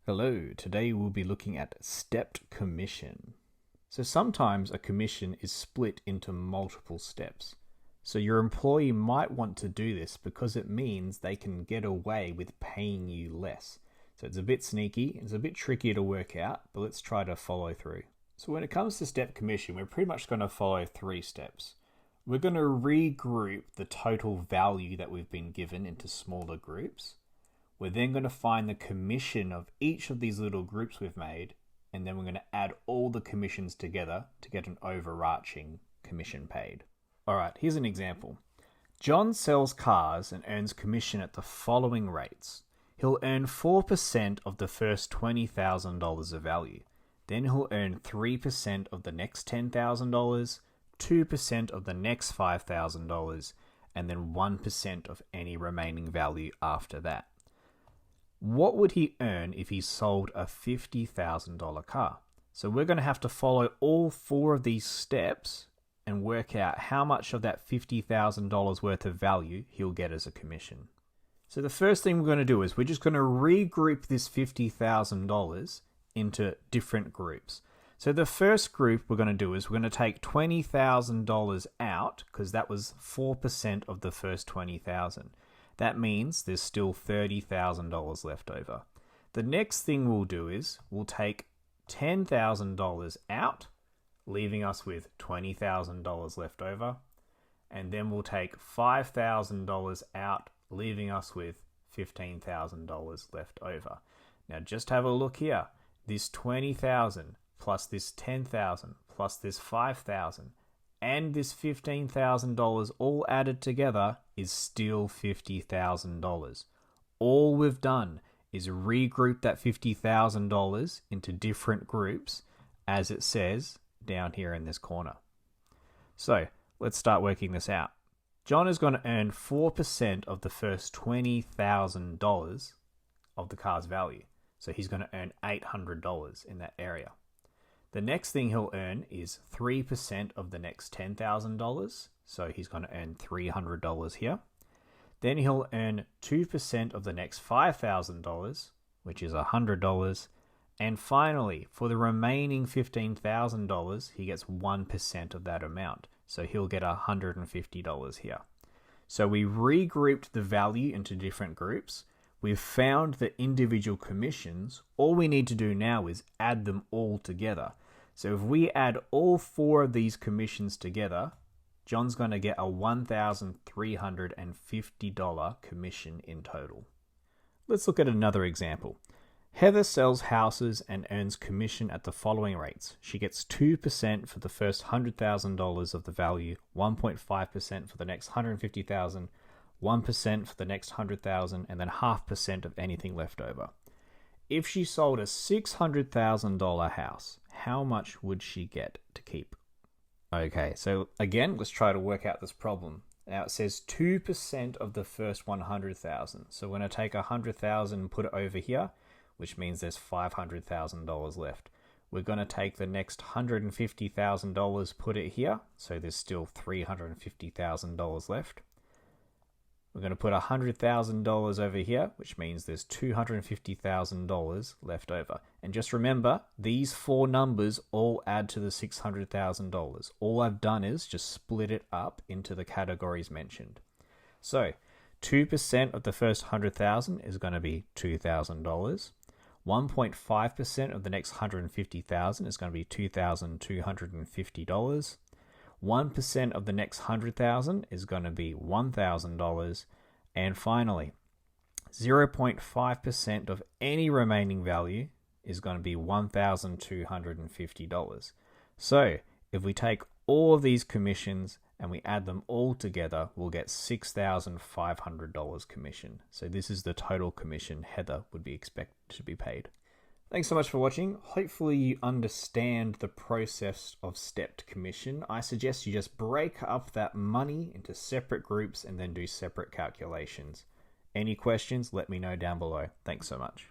Hello, today we'll be looking at stepped commission. So sometimes a commission is split into multiple steps. So your employee might want to do this because it means they can get away with paying you less. So it's a bit sneaky, it's a bit tricky to work out, but let's try to follow through. So when it comes to stepped commission, we're pretty much going to follow 3 steps. We're going to regroup the total value that we've been given into smaller groups. We're then going to find the commission of each of these little groups we've made, and then we're going to add all the commissions together to get an overarching commission paid. Alright, here's an example. John sells cars and earns commission at the following rates. He'll earn 4% of the first $20,000 of value. Then he'll earn 3% of the next $10,000, 2% of the next $5,000, and then 1% of any remaining value after that. What would he earn if he sold a $50,000 car? So we're going to have to follow all 4 of these steps and work out how much of that $50,000 worth of value he'll get as a commission. So the first thing we're going to do is we're just going to regroup this $50,000 into different groups. So the first group we're going to do is we're going to take $20,000 out because that was 4% of the first $20,000. That means there's still $30,000 left over. The next thing we'll do is we'll take $10,000 out, leaving us with $20,000 left over. And then we'll take $5,000 out, leaving us with $15,000 left over. Now just have a look here. This $20,000 plus this $10,000 plus this $5,000 and this $15,000 all added together is still $50,000. All we've done is regroup that $50,000 into different groups as it says down here in this corner. So let's start working this out. John is going to earn 4% of the first $20,000 of the car's value. So he's going to earn $800 in that area. The next thing he'll earn is 3% of the next $10,000. So he's going to earn $300 here. Then he'll earn 2% of the next $5,000, which is $100. And finally, for the remaining $15,000, he gets 1% of that amount. So he'll get $150 here. So we regrouped the value into different groups. We've found the individual commissions. All we need to do now is add them all together. So if we add all 4 of these commissions together, John's going to get a $1,350 commission in total. Let's look at another example. Heather sells houses and earns commission at the following rates. She gets 2% for the first $100,000 of the value, 1.5% for the next $150,000, 1% for the next $100,000, and then 0.5% of anything left over. If she sold a $600,000 house, how much would she get to keep? Okay, so again, let's try to work out this problem. Now it says 2% of the first 100,000. So we're going to take 100,000 and put it over here, which means there's $500,000 left. We're going to take the next $150,000, put it here, so there's still $350,000 left. We're going to put $100,000 over here, which means there's $250,000 left over. And just remember, these 4 numbers all add to the $600,000. All I've done is just split it up into the categories mentioned. So 2% of the first 100,000 is going to be $2,000. 1.5% of the next 150,000 is going to be $2,250. 1% of the next 100,000 is going to be $1,000. And finally, 0.5% of any remaining value is going to be $1,250. So if we take all of these commissions and we add them all together, we'll get $6,500 commission. So this is the total commission Heather would be expected to be paid. Thanks so much for watching. Hopefully you understand the process of stepped commission. I suggest you just break up that money into separate groups and then do separate calculations. Any questions, let me know down below. Thanks so much.